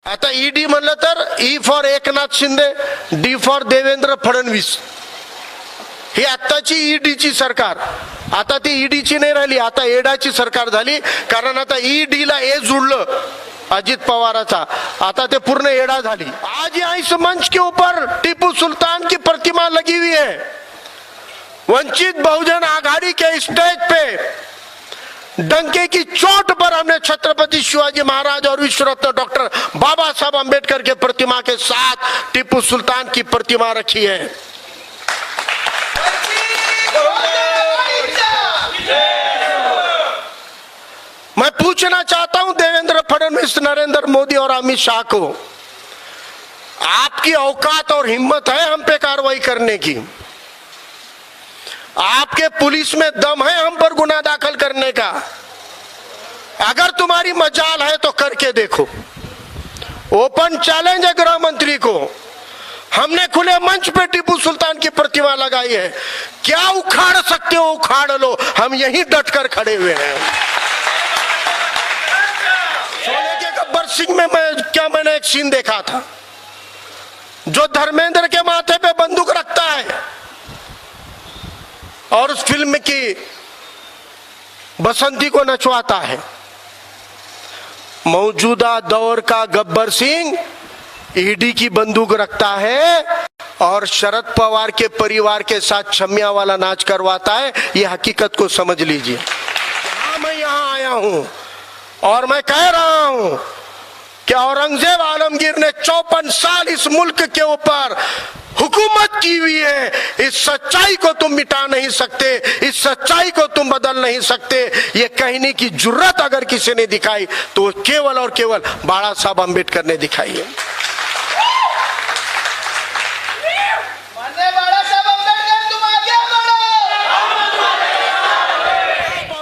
आता ईडी म्हणलं तर E for Eknath Shinde, D for Devendra Fadnavis. ही आत्ताची ईडीची सरकार. आता ती ईडीची नाही राहिली, आता एडाची सरकार झाली. कारण आता ईडीला ए जुळलं अजित पवाराचा, आता ते पूर्ण एडा झाली. आज यहाँ इस मंच के ऊपर टीपू सुल्तान की प्रतिमा लगी हुई है. वंचित बहुजन आघाड़ी के स्टेज पे डंके की चोट पर हमने छत्रपति शिवाजी महाराज और विश्व रत्न डॉक्टर बाबा साहब अंबेडकर के प्रतिमा के साथ टीपू सुल्तान की प्रतिमा रखी है. मैं पूछना चाहता हूं देवेंद्र फडणवीस, नरेंद्र मोदी और अमित शाह को, आपकी औकात और हिम्मत है हम पे कार्रवाई करने की? आपके पुलिस में दम है हम पर गुनाह दाखिल करने का? अगर तुम्हारी मजाल है तो करके देखो. ओपन चैलेंज है गृह मंत्री को. हमने खुले मंच पे टीपू सुल्तान की प्रतिमा लगाई है. क्या उखाड़ सकते हो उखाड़ लो, हम यहीं डट कर खड़े हुए हैं. शोले के गब्बर सिंह में मैंने एक सीन देखा था, जो धर्मेंद्र के माथे पे बंदूक रखता है और उस फिल्म की बसंती को नचवाता है. मौजूदा दौर का गब्बर सिंह ईडी की बंदूक रखता है और शरद पवार के परिवार के साथ छमिया वाला नाच करवाता है. ये हकीकत को समझ लीजिए. मैं यहां आया हूं और मैं कह रहा हूं कि औरंगजेब आलमगीर ने 54 साल इस मुल्क के ऊपर हुकूमत की हुई है. इस सच्चाई को तुम मिटा नहीं सकते, इस सच्चाई को तुम बदल नहीं सकते. ये कहने की जुर्रत अगर किसी ने दिखाई तो केवल और केवल बाबा साहब अंबेडकर ने दिखाई है.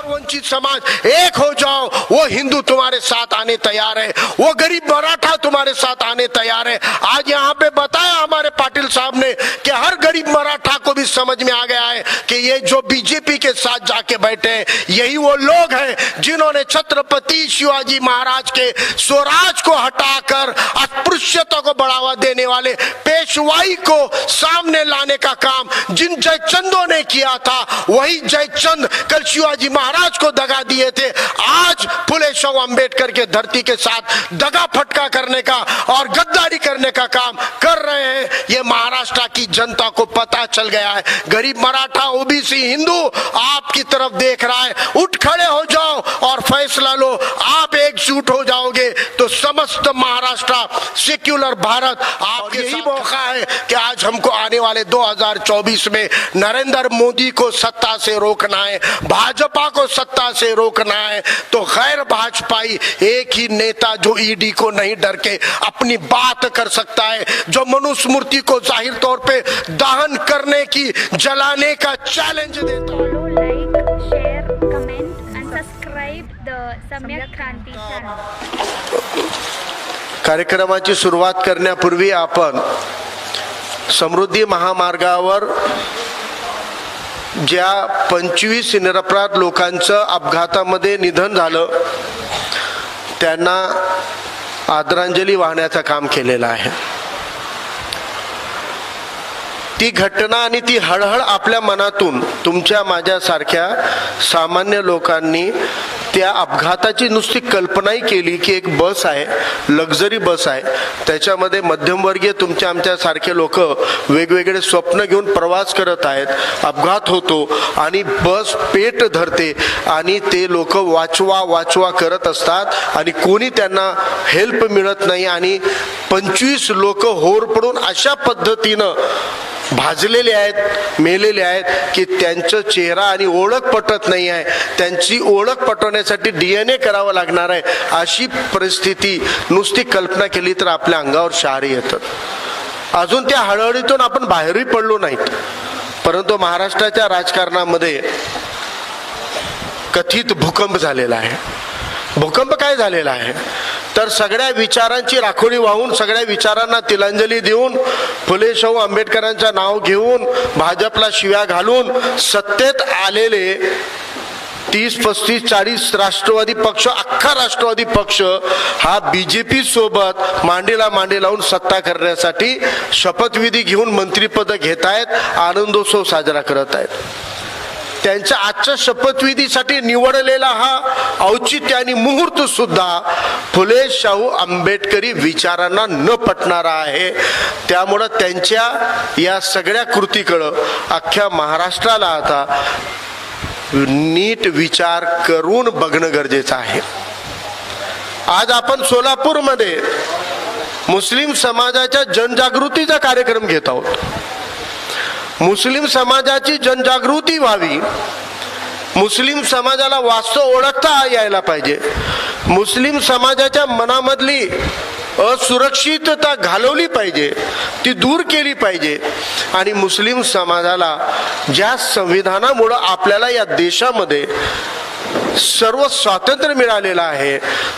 वंचित समाज एक हो जाओ, वो हिंदू तुम्हारे साथ आने तैयार है, वो गरीब मराठा तुम्हारे साथ आने तैयार है. आज यहाँ पे बताया हमारे पाटिल साहब ने कि हर गरीब मराठा को भी समझ में आ गया है कि ये जो बीजेपी के साथ जाके बैठे हैं यही वो लोग हैं जिन्होंने छत्रपति शिवाजी महाराज के स्वराज को हटाकर अस्पृश्यता को बढ़ावा देने वाले पेशवाई को सामने लाने का काम जिन जयचंदों ने किया था, वही जयचंद कल शिवाजी महाराज को दगा दिए थे. आज फुले शाह अंबेडकर के धरती के साथ दगा फटका करने का और गद्दारी करने का काम कर रहे हैं. ये महाराष्ट्र की जनता को पता चल गया है. गरीब मराठा, ओबीसी, हिंदू आपकी तरफ देख रहा है. उठ खड़े हो जाओ और फैसला लो. आप एकजुट हो जाओगे तो समस्त महाराष्ट्र, सेक्युलर भारत आपके यही मौका है कि आज हमको आने वाले 2024 में नरेंद्र मोदी को सत्ता से रोकना है, भाजपा को सत्ता से रोकना है. तो गैर भाजपाई एक ही नेता जो ईडी को नहीं डर के अपनी बात कर सकता है, जो मनुष्य मूर्ति को जाहिर तौर पे दहन करने की, जलाने का चैलेंज देता है. Like, share, comment end subscribe the सम्यक क्रांती चॅनल. कार्यक्रमाची सुरुवात करण्यापूर्वी आपण समृद्धी महामार्गावर ज्या 25 निरपराध लोकांचं अपघातामध्ये निधन झालं त्यांना आदरांजली वाहण्याचं काम केलेलं आहे. ती घटना आणि ती हळहळ आपल्या मनातून तुमच्या माझ्यासारख्या सामान्य लोकांनी त्या अपघाताची नुसती कल्पनाही केली की एक बस आहे, लक्झरी बस आहे, त्याच्यामध्ये मध्यमवर्गीय तुमच्या आमच्यासारखे लोक वेगवेगळे स्वप्न घेऊन प्रवास करत आहेत. अपघात होतो आणि बस पेट धरते आणि ते लोक वाचवा वाचवा करत असतात आणि कोणी त्यांना हेल्प मिळत नाही आणि 25 लोक होर पडून अशा पद्धतीनं भाजलेले आहेत, मेलेले आहेत की त्यांचा चेहरा आणि ओळख पटत नाही आहे. त्यांची ओळख पटवण्यासाठी DNA करावं लागणार आहे. अशी परिस्थिती नुसती कल्पना केली तर आपल्या अंगावर शहारे येतात. अजून त्या हळहळीतून आपण बाहेरही पडलो नाहीत, परंतु महाराष्ट्राच्या राजकारणामध्ये कथित भूकंप झालेला आहे. भूकंप काय झालेला आहे तर सगळ्या विचारांची राखोळी वाहून, सगळ्या विचारांना तिलांजली देऊन, फुले शाहू आंबेडकरांचं नाव घेऊन, भाजपला शिव्या घालून सत्तेत आलेले 30, 35, 40 राष्ट्रवादी पक्ष, अख्खा राष्ट्रवादी पक्ष हा बीजेपी सोबत मांडीला मांडी लावून सत्ता करण्यासाठी शपथविधी घेऊन मंत्रिपद घेत आहेत, आनंदोत्सव साजरा करत आहेत. त्यांच्या आजच्या शपथविधीसाठी निवडलेला हा औचित्य आणि मुहूर्त सुद्धा फुले शाहू आंबेडकरी विचारांना न पटणारा आहे. त्यामुळं त्यांच्या या सगळ्या कृतीकडं अख्ख्या महाराष्ट्राला आता नीट विचार करून बघणं गरजेचं आहे. आज आपण सोलापूरमध्ये मुस्लिम समाजाच्या जनजागृतीचा कार्यक्रम घेत आहोत. मुस्लिम समाजाची जनजागृती व्हावी, मुस्लिम समाजाला वास्तव ओळखता यायला पाहिजे, मुस्लिम समाजाच्या मनामधली असुरक्षितता घालवली पाहिजे, ती दूर केली पाहिजे. आणि मुस्लिम समाजाला ज्या संविधानामुळे आपल्याला या देशामध्ये सर्व स्वातंत्र्य मिळालेलं आहे,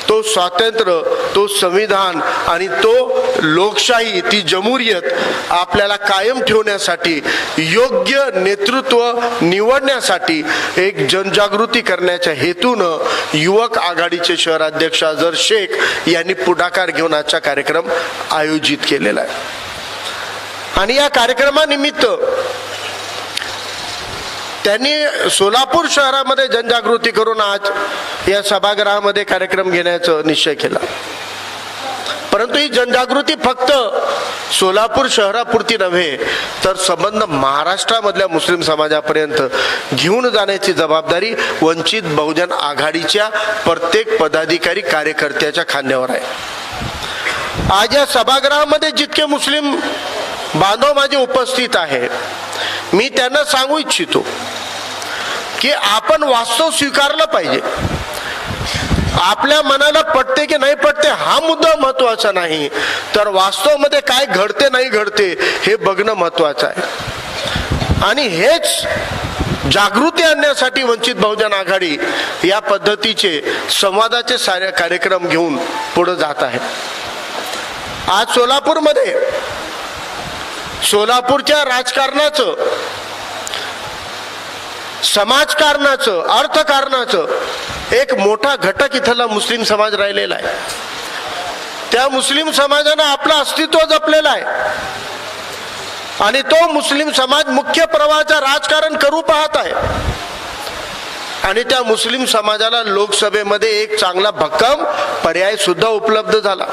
तो स्वातंत्र्य, तो संविधान आणि तो लोकशाही, ती जमहुरियत आपल्याला कायम ठेवण्यासाठी, योग्य नेतृत्व निवडण्यासाठी एक जनजागृती करण्याच्या हेतूनं युवक आघाडीचे शहराध्यक्ष अजहर शेख यांनी पुढाकार घेऊन आजचा कार्यक्रम आयोजित केलेला आहे. आणि या कार्यक्रमानिमित्त त्यांनी सोलापूर शहरामध्ये जनजागृती करून आज या सभागृहामध्ये कार्यक्रम घेण्याचा निश्चय केला. परंतु ही जनजागृती फक्त सोलापूर शहरापुरती नव्हे तर संबंध महाराष्ट्रामधल्या मुस्लिम समाजापर्यंत घेऊन जाण्याची जबाबदारी वंचित बहुजन आघाडीच्या प्रत्येक पदाधिकारी कार्यकर्त्याच्या खांद्यावर आहे. आज या सभागृहामध्ये जितके मुस्लिम बांधव माझे उपस्थित आहे, मी त्यांना सांगू इच्छितो की आपण वास्तव स्वीकारलं पाहिजे. आपल्या मनाला पटते की नाही पटते हा मुद्दा महत्वाचा नाही, तर वास्तवामध्ये काय घडते नाही घडते हे बघणं महत्वाचं आहे. आणि हेच जागृती आणण्यासाठी वंचित बहुजन आघाडी या पद्धतीचे संवादाचे सारे कार्यक्रम घेऊन पुढे जात आहे. आज सोलापूरमध्ये सोलापूरच्या राजकारणाचं, समाजकारणाचं, अर्थकारणाचं एक मोठा घटक इथला मुस्लिम समाज राहिलेला आहे. त्या मुस्लिम समाजानं आपलं अस्तित्व जपलेलं आहे आणि तो मुस्लिम समाज मुख्य प्रवाहाचं राजकारण करू पाहत आहे. आणि त्या मुस्लिम समाजाला लोकसभेमध्ये एक चांगला भक्कम पर्याय सुद्धा उपलब्ध झाला.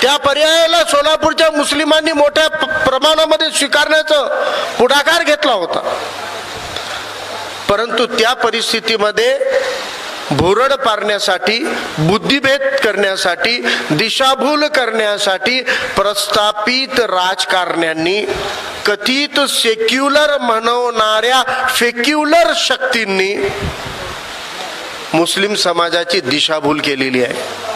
त्या पर्यायाला सोलापूरच्या मुस्लिमांनी मोठ्या प्रमाणामध्ये स्वीकारण्याचा पुढाकार घेतला होता. परंतु त्या परिस्थितीमध्ये भुरळ पाडण्यासाठी, बुद्धिभेद करण्यासाठी, दिशाभूल करण्यासाठी प्रस्थापित राजकारण्यांनी, कथित सेक्युलर म्हणवणाऱ्या फेक्युलर शक्तींनी मुस्लिम समाजाची दिशाभूल केलेली आहे.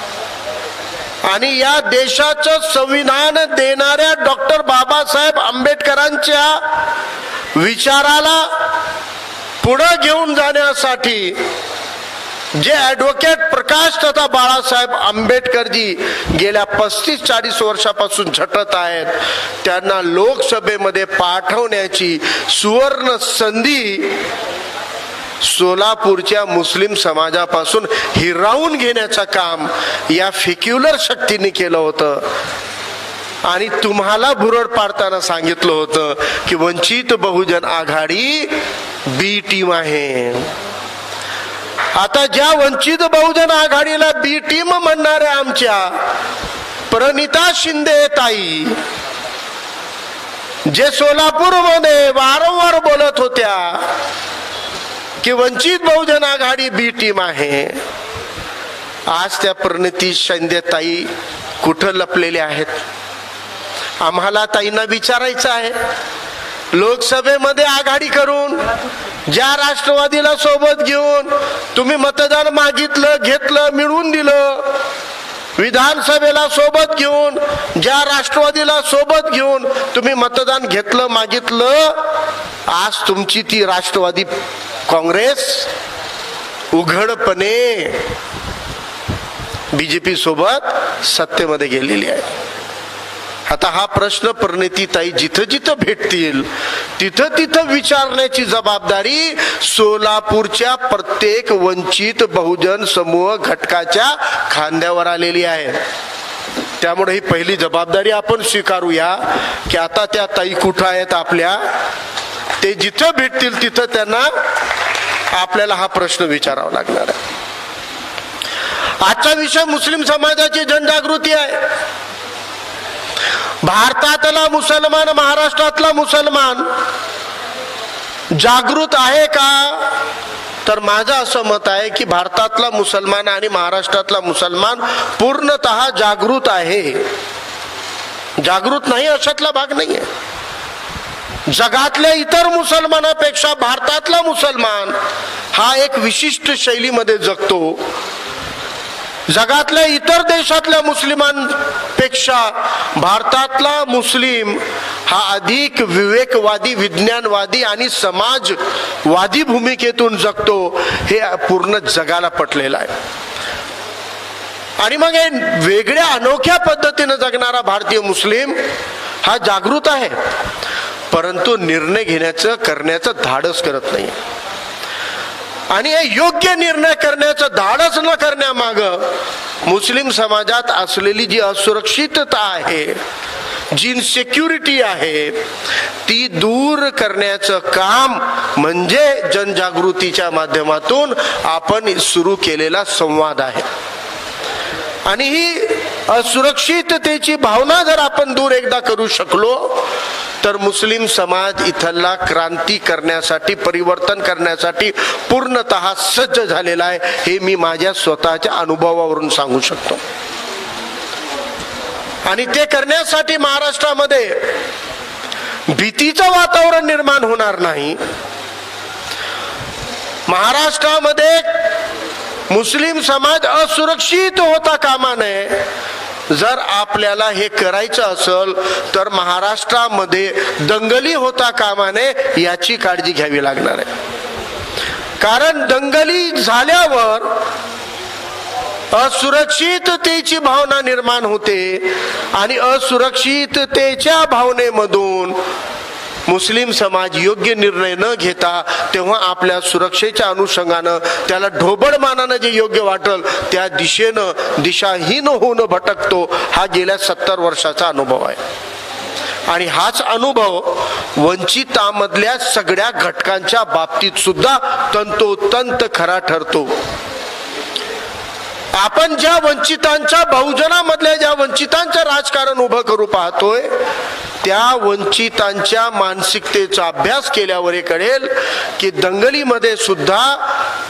आणि या देशाचं संविधान देणाऱ्या डॉक्टर बाबासाहेब आंबेडकरांच्या विचाराला पुढे घेऊन जाण्यासाठी जे ॲडव्होकेट प्रकाश तथा बाळासाहेब आंबेडकरजी गेल्या 35-40 वर्षापासून झटत आहेत, त्यांना लोकसभेमध्ये पाठवण्याची सुवर्ण संधी सोलापूरच्या मुस्लिम समाजापासून हिरावून घेण्याचं काम या फेक्युलर शक्तीने केलं होतं. आणि तुम्हाला भुरळ पाडताना सांगितलं होतं की वंचित बहुजन आघाडी बी टीम आहे. आता ज्या वंचित बहुजन आघाडीला बी टीम म्हणणाऱ्या आमच्या प्रणिता शिंदे ताई, जे सोलापूरमध्ये वारंवार बोलत होत्या की वंचित बहुजन आघाडी बी टीम आहे, आज त्या प्रणिती शिंदे ताई कुठं लपलेल्या आहेत? आम्हाला ताईंना विचारायचं आहे. लोकसभेमध्ये आघाडी करून ज्या राष्ट्रवादीला सोबत घेऊन तुम्ही मतदान मागितलं, घेतलं, मिळवून दिलं, विधानसभेला सोबत घेऊन ज्या राष्ट्रवादीला सोबत घेऊन तुम्ही मतदान घेतलं, मागितलं, आज तुमची ती राष्ट्रवादी काँग्रेस उघडपणे बीजेपी सोबत सत्तेमध्ये गेलेली आहे. आता हा प्रश्न परिणितीताई जिथं जिथं भेटतील तिथं तिथं विचारण्याची जबाबदारी सोलापूरच्या प्रत्येक वंचित बहुजन समूह घटकाच्या खांद्यावर आलेली आहे. त्यामुळे ही पहिली जबाबदारी आपण स्वीकारूया की आता त्या ताई कुठं आहेत आपल्या, ते जिथं भेटतील तिथं त्यांना आपल्याला हा प्रश्न विचारावा लागणार आहे. आजचा विषय मुस्लिम समाजाची जनजागृती आहे. भारतातला मुसलमान, महाराष्ट्रातला मुसलमान जागृत आहे का? तर माझं असं मत आहे की भारतातला मुसलमान आणि महाराष्ट्रातला मुसलमान पूर्णतः जागृत आहे. जागृत नाही अशातला भाग नाहीये. जगातल्या इतर मुसलमानापेक्षा भारतातला मुसलमान हा एक विशिष्ट शैलीमध्ये जगतो. जगातल्या इतर देशातल्या मुस्लिमांपेक्षा भारतातला मुस्लिम हा अधिक विवेकवादी, विज्ञानवादी आणि समाजवादी भूमिकेतून जगतो. हे पूर्ण जगाला पटलेलं आहे. आणि मग हे वेगळ्या अनोख्या पद्धतीने जगणारा भारतीय मुस्लिम हा जागृत आहे, परंतु निर्णय घेण्याचं करण्याचं धाडस करत नाही. आणि हे योग्य निर्णय करण्याचं धाडस न करण्यामाग मुस्लिम समाजात असलेली जी असुरक्षितता आहे, जी इनसिक्युरिटी आहे, ती दूर करण्याचं काम म्हणजे जनजागृतीच्या माध्यमातून आपण सुरू केलेला संवाद आहे. आणि ही असुरक्षिततेची भावना जर आपण दूर एकदा करू शकलो तर मुस्लिम समाज इथला क्रांती करण्यासाठी, परिवर्तन करण्यासाठी पूर्णतः सज्ज झालेला आहे. हे मी माझ्या स्वतःच्या अनुभवावरून सांगू शकतो. आणि ते करण्यासाठी महाराष्ट्रामध्ये भीतीचं वातावरण निर्माण होणार नाही. महाराष्ट्रामध्ये मुस्लिम समाज असुरक्षित होता कामा नये. जर आपल्याला हे करायचं असेल तर महाराष्ट्रामध्ये दंगली होता कामा नये याची काळजी घ्यावी लागणार आहे. कारण दंगली झाल्यावर असुरक्षिततेची भावना निर्माण होते आणि असुरक्षिततेच्या भावनेमधून मुस्लिम समाज योग्य निर्णय न घेता तेव्हा आपल्या सुरक्षेच्या अनुषंगानं त्याला ढोबळमानानं जे योग्य वाटल त्या दिशेनं दिशाहीन होऊन भटकतो. हा गेल्या 70 वर्षाचा अनुभव आहे. आणि हाच अनुभव वंचितामधल्या सगळ्या घटकांच्या बाबतीत सुद्धा तंतोतंत खरा ठरतो. आपण ज्या वंचितांच्या, बहुजनामधल्या ज्या वंचितांचं राजकारण उभं करू पाहतोय त्या वंचितांच्या मानसिकतेचा अभ्यास केल्यावर हे कळेल की दंगलीमध्ये सुद्धा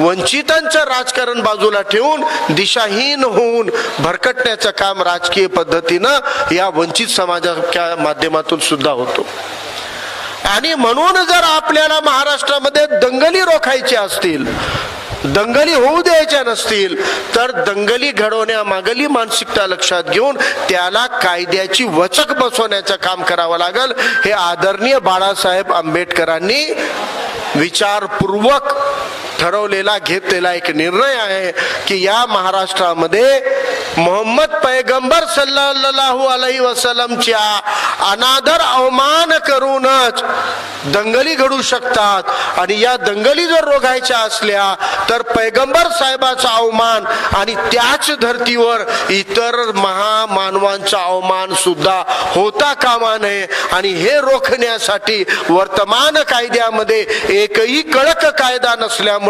वंचितांचं राजकारण बाजूला ठेवून दिशाहीन होऊन भरकटण्याचं काम राजकीय पद्धतीनं या वंचित समाजाच्या माध्यमातून सुद्धा होतो. आणि म्हणून जर आपल्याला महाराष्ट्रामध्ये दंगली रोखायच्या असतील, दंगली होऊ द्यायच्या नसतील तर दंगली घडवण्यामागली मानसिकता लक्षात घेऊन त्याला कायद्याची वचक बसवण्याचं काम करावं लागेल. हे आदरणीय बाळासाहेब आंबेडकरांनी विचारपूर्वक ठरवलेला, घेतलेला एक निर्णय आहे की या महाराष्ट्रामध्ये मोहम्मद पैगंबर सल्लल्लाहु अलैहि वसल्लमच्या अनादर, अवमान करूनच दंगली घडू शकतात. आणि या दंगली जर रोखायच्या असल्या तर पैगंबर साहेबाचा अवमान आणि त्याच धर्तीवर इतर महामानवांचा अवमान सुद्धा होता कामा नये. आणि हे रोखण्यासाठी वर्तमान कायद्यामध्ये एकही कडक कायदा नसल्यामुळं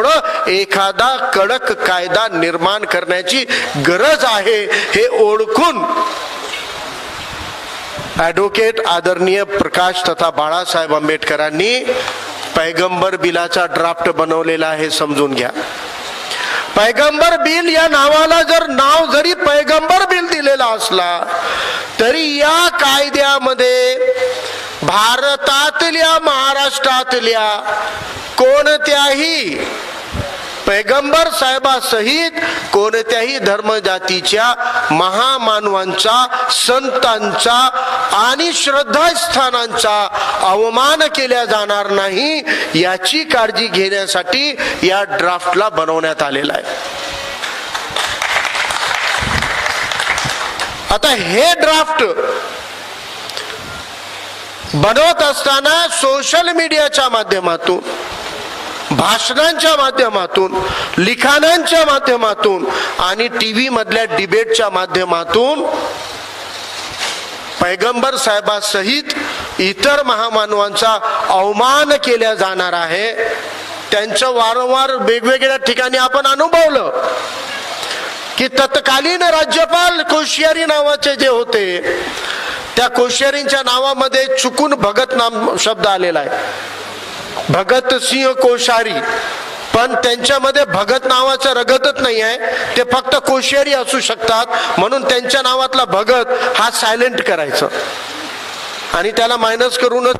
एखादा कडक कायदा निर्माण करण्याची गरज आहे. हे ओळखून ॲडव्होकेट आदरणीय प्रकाश तथा बाळासाहेब आंबेडकरांनी पैगंबर बिलाचा ड्राफ्ट बनवलेला आहे, समजून घ्या. पैगंबर बिल या नावाला नाव जरी पैगंबर बिल दिलेला असला तरी या कायद्यामध्ये भारतातल्या, महाराष्ट्रातल्या कोणत्याही पैगंबर साहेबासहित कोणत्याही धर्मजातीच्या महामानवांचा, संतांचा आणि श्रद्धास्थानांचा अवमान केला जाणार नाही याची काळजी घेण्यासाठी या ड्राफ्टला बनवण्यात आलेला आहे. आता हे ड्राफ्ट बनवत असताना सोशल मीडियाच्या माध्यमातून, भाषणांच्या माध्यमातून, लिखाणांच्या माध्यमातून आणि टीव्ही मधल्या डिबेटच्या माध्यमातून पैगंबर साहेबासहित इतर महामानवांचा अवमान केला जाणार आहे. त्यांचं वारंवार वेगवेगळ्या ठिकाणी आपण अनुभवलं की तत्कालीन राज्यपाल कोश्यारी नावाचे जे होते, त्या कोश्यारींच्या नावामध्ये चुकून भगत नाम शब्द आलेला आहे, भगत सिंह कोश्यारी, पण त्यांच्यामध्ये भगत नावाचं रगतच नाही आहे, ते फक्त कोश्यारी असू शकतात. म्हणून त्यांच्या नावातला भगत हा सायलेंट करायचं आणि त्याला मायनस करूनच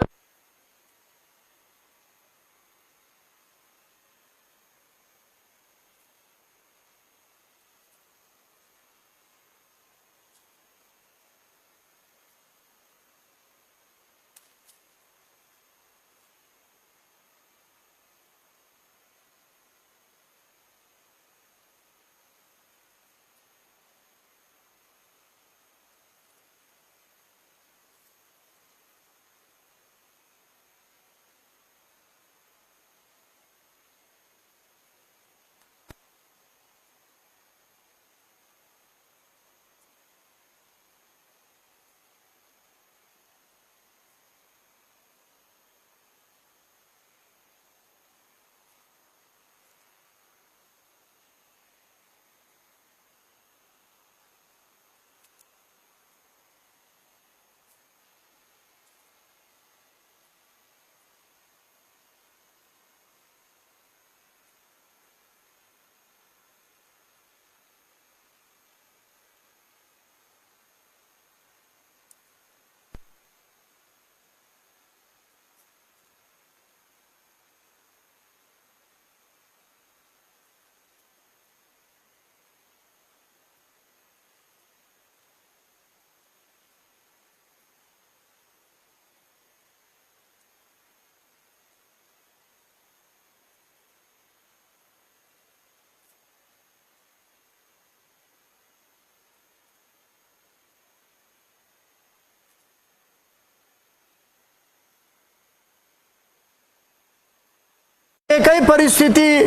एकही परिस्थिती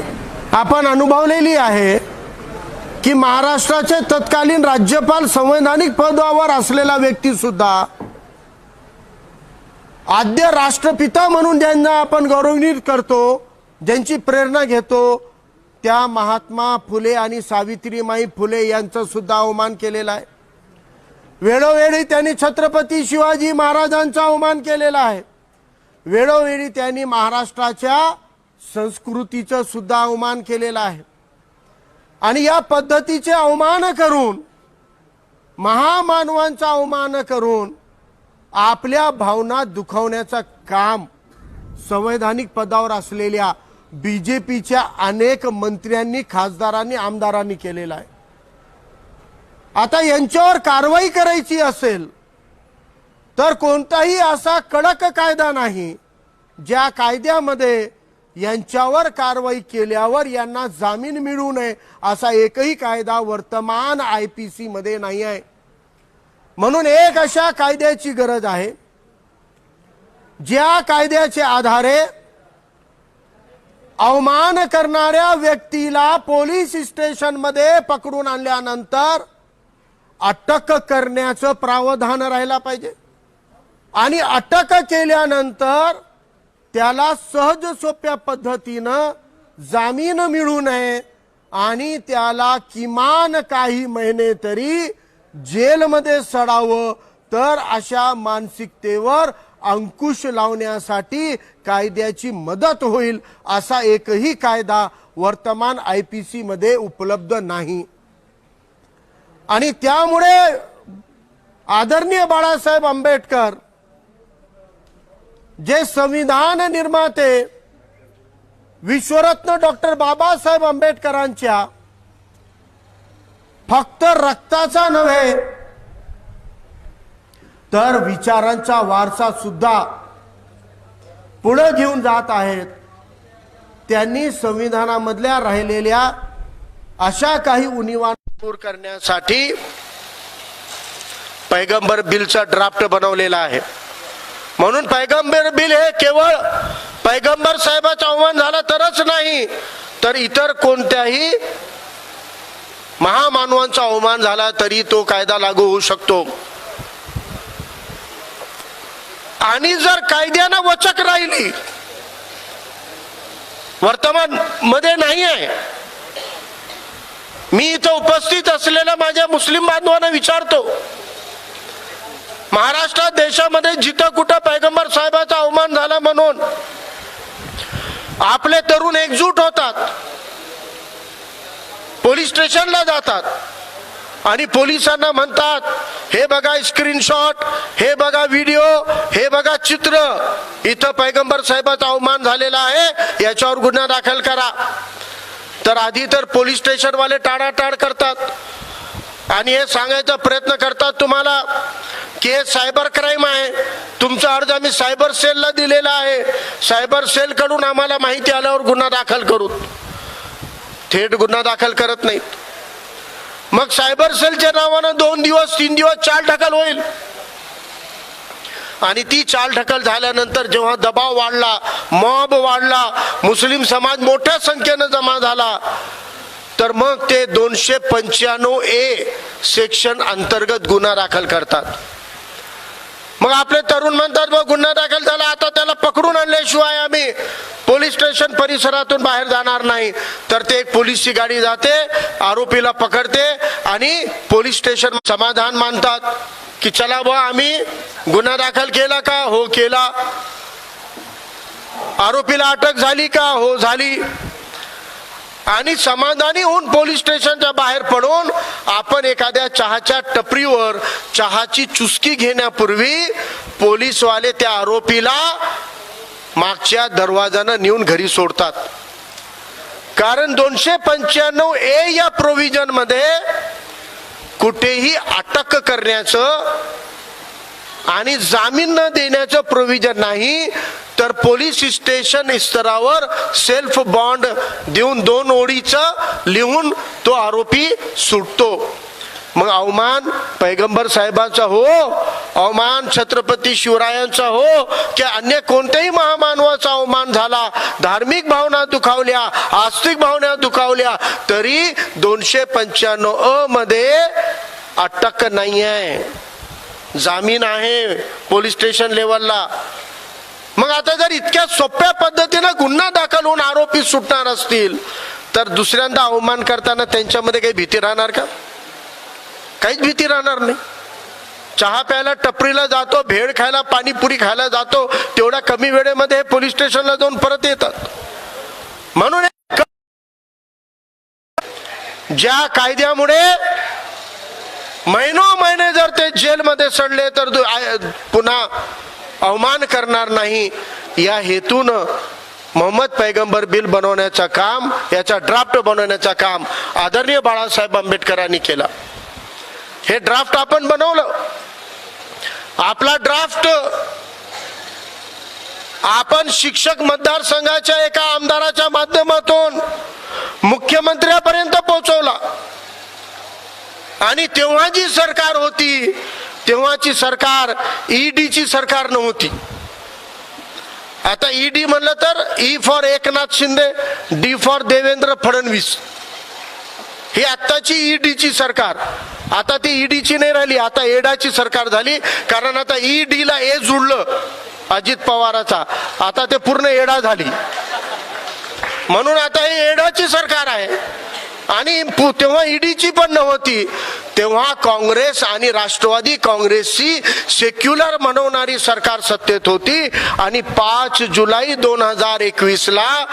आपण अनुभवलेली आहे की महाराष्ट्राचे तत्कालीन राज्यपाल, संवैधानिक पदावर असलेला व्यक्ती सुद्धा, आद्य राष्ट्रपिता म्हणून ज्यांना आपण गौरवान्वित करतो, ज्यांची प्रेरणा घेतो, त्या महात्मा फुले आणि सावित्रीमाई फुले यांचा सुद्धा अवमान केलेला आहे. वेळोवेळी त्यांनी छत्रपती शिवाजी महाराजांचा अवमान केलेला आहे. वेळोवेळी त्यांनी महाराष्ट्राच्या संस्कृतीचा सुद्धा अवमान केलेला आहे. आणि या पद्धतीचे अवमान करून, महामानवांचा अवमान करून आपल्या भावना दुखवण्याचं काम संवैधानिक पदावर असलेल्या बीजेपीच्या अनेक मंत्र्यांनी, खासदारांनी, आमदारांनी केलेला आहे. आता यांच्यावर कारवाई करायची असेल तर कोणताही असा कडक कायदा नाही ज्या कायद्यामध्ये यांच्यावर कारवाई केल्यावर यांना जामीन मिळू नये असा एकही कायदा वर्तमान IPC मध्ये नाही आहे. म्हणून एक अशा कायद्याची गरज आहे ज्या कायद्याच्या आधारे अवमान करणाऱ्या व्यक्तीला पोलीस स्टेशन मध्ये पकडून आणल्यानंतर अटक करण्याचं प्रावधान राहिला पाहिजे आणि अटक केल्यानंतर त्याला सहज सोप्या पद्धतीनं जामीन मिळू नये आणि त्याला किमान काही महिने तरी जेलमध्ये सडावं, तर अशा मानसिकतेवर अंकुश लावण्यासाठी कायद्याची मदत होईल असा एकही कायदा वर्तमान IPC मध्ये उपलब्ध नाही. आणि त्यामुळे आदरणीय बाळासाहेब आंबेडकर जे संविधान निर्माते, विश्वरत्न डॉक्टर बाबासाहेब आंबेडकरांच्या फक्त रक्ताचा नव्हे तर विचारांचा वारसा सुद्धा पुढे घेऊन जात आहेत. त्यांनी संविधानामधल्या राहिलेल्या अशा काही उणिवा दूर करण्यासाठी पैगंबर बिलचा ड्राफ्ट बनवलेला आहे. म्हणून पैगंबर बिल हे केवळ पैगंबर साहेबाचा अवमान झाला तरच नाही, तर इतर कोणत्याही महामानवांचा अवमान झाला तरी तो कायदा लागू होऊ शकतो. आणि जर कायद्यानं वचक राहिली, वर्तमान मध्ये नाही आहे. मी इथं उपस्थित असलेल्या माझ्या मुस्लिम बांधवांना विचारतो, महाराष्ट्रात देशामध्ये जिथं कुठं पैगंबर साहेबाचा अवमान झाला म्हणून आपले तरुण एकजूट होतात, पोलीस स्टेशनला जातात आणि पोलिसांना म्हणतात, हे बघा स्क्रीनशॉट, हे बघा व्हिडिओ, हे बघा चित्र, इथं पैगंबर साहेबाचा अवमान झालेला आहे, याच्यावर गुन्हा दाखल करा. तर आधी तर पोलीस स्टेशन वाले टाळाटाळ करतात आणि हे सांगायचा प्रयत्न करतात तुम्हाला की हे सायबर क्राईम आहे, तुमचा अर्ज आम्ही सायबर सेलला दिलेला आहे, सायबर सेल कडून आम्हाला माहिती आल्यावर गुन्हा दाखल करू. थेट गुन्हा दाखल करत नाहीत. मग सायबर सेलच्या नावानं 2 दिवस 3 दिवस चालढकल होईल आणि ती चालढकल झाल्यानंतर जेव्हा दबाव वाढला, मॉब वाढला, मुस्लिम समाज मोठ्या संख्येनं जमा झाला, तर मग ते 295A सेक्शन अंतर्गत गुन्हा दाखल करतात. मग आपले तरुण म्हणतात, मग गुन्हा दाखल झाला, आता त्याला पकडून आणल्याशिवाय आम्ही पोलीस स्टेशन परिसरातून बाहेर जाणार नाही. तर ते एक पोलीसची गाडी जाते, आरोपीला पकडते आणि पोलीस स्टेशन समाधान मानतात की चला बुवा आम्ही गुन्हा दाखल केला का? हो केला. आरोपीला अटक झाली का? हो झाली. आणि समाधानी होऊन पोलीस स्टेशनच्या बाहेर पडून आपण एखाद्या चहाच्या टपरीवर चहाची चुस्की घेण्यापूर्वी पोलीसवाले त्या आरोपीला मागच्या दरवाजानं नेऊन घरी सोडतात. कारण 295A या प्रोव्हिजन मध्ये कुठेही अटक करण्याचं आणि जामीन न देण्याचं प्रोव्हिजन नाही, तर पोलीस स्टेशन स्तरावर सेल्फ बॉन्ड देऊन 2 ओळीचं लिहून तो आरोपी सुटतो. मग अवमान पैगंबर साहेबांचा हो, अवमान छत्रपती शिवरायांचा हो, की अन्य कोणत्याही महामानवाचा अवमान झाला, धार्मिक भावना दुखावल्या, आस्तिक भावना दुखावल्या, तरी 295A मध्ये अटक नाही आहे, जामीन आहे पोलीस स्टेशन लेवलला. मग आता जर इतक्या सोप्या पद्धतीने गुन्हा दाखल होऊन आरोपी सुटणार असतील, तर दुसऱ्यांदा अवमान करताना त्यांच्यामध्ये काही भीती राहणार का? काहीच भीती राहणार नाही. चहा प्यायला टपरीला जातो, भेळ खायला, पाणीपुरी खायला जातो, तेवढ्या कमी वेळेमध्ये पोलीस स्टेशनला जाऊन परत येतात. म्हणून ज्या कायद्यामुळे महिने जर ते जेलमध्ये सडले तर पुन्हा अवमान करणार नाही, या हेतून मोहम्मद पैगंबर बिल बनवण्याचं काम, याचा ड्राफ्ट बनवण्याचं काम आदरणीय बाळासाहेब आंबेडकरांनी केला. हे ड्राफ्ट आपण बनवलं. आपला ड्राफ्ट आपण शिक्षक मतदारसंघाच्या एका आमदाराच्या माध्यमातून मुख्यमंत्र्यापर्यंत पोहोचवला. आणि तेव्हा जी सरकार होती, तेव्हाची सरकार ईडीची सरकार नव्हती. आता ईडी म्हणलं तर E for Eknath Shinde, D for Devendra Fadnavis, ही आत्ताची ईडीची सरकार. आता ती ईडीची नाही राहिली, आता एडाची सरकार झाली. कारण आता ईडीला ए जुळलं अजित पवाराचा, आता ते पूर्ण एडा झाली. म्हणून आता ही एडाची सरकार आहे. आणि तेव्हा ईडीची पण नव्हती. तेव्हा काँग्रेस आणि राष्ट्रवादी काँग्रेसची सेक्युलर म्हणवणारी सरकार सत्तेत होती. आणि 5 जुलै 2021ला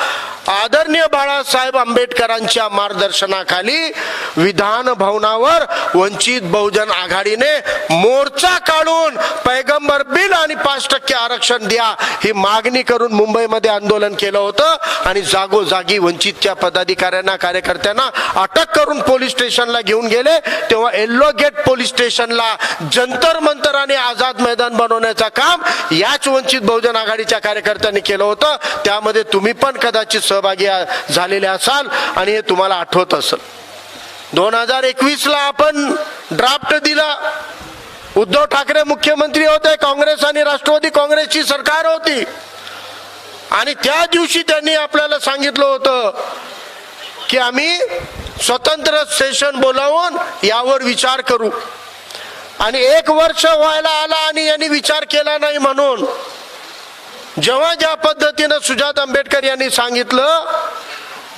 आदरणीय बाळासाहेब आंबेडकरांच्या मार्गदर्शनाखाली विधान भवनावर वंचित बहुजन आघाडीने मोर्चा काढून पैगंबर बिल आणि 5% आरक्षण द्या ही मागणी करून मुंबईमध्ये आंदोलन केलं होतं. आणि जागोजागी वंचितच्या पदाधिकाऱ्यांना, कार्यकर्त्यांना अटक करून पोलीस स्टेशनला घेऊन गेले. तेव्हा येल्लो गेट पोलीस स्टेशनला जंतर मंतर आणि आझाद मैदान बनवण्याचं काम याच वंचित बहुजन आघाडीच्या कार्यकर्त्यांनी केलं होतं. त्यामध्ये तुम्ही पण कदाचित सहभागी झालेले असाल आणि हे तुम्हाला आठवत असेल. 2021ला आपण ड्राफ्ट दिला उद्धव ठाकरे मुख्यमंत्री होते, काँग्रेस आणि राष्ट्रवादी काँग्रेसची सरकार होती आणि त्या दिवशी त्यांनी आपल्याला सांगितलं होतं की आम्ही स्वतंत्र सेशन बोलावून यावर विचार करू. आणि 1 वर्ष व्हायला आला आणि यांनी विचार केला नाही. म्हणून जेव्हा ज्या पद्धतीनं सुजात आंबेडकर यांनी सांगितलं,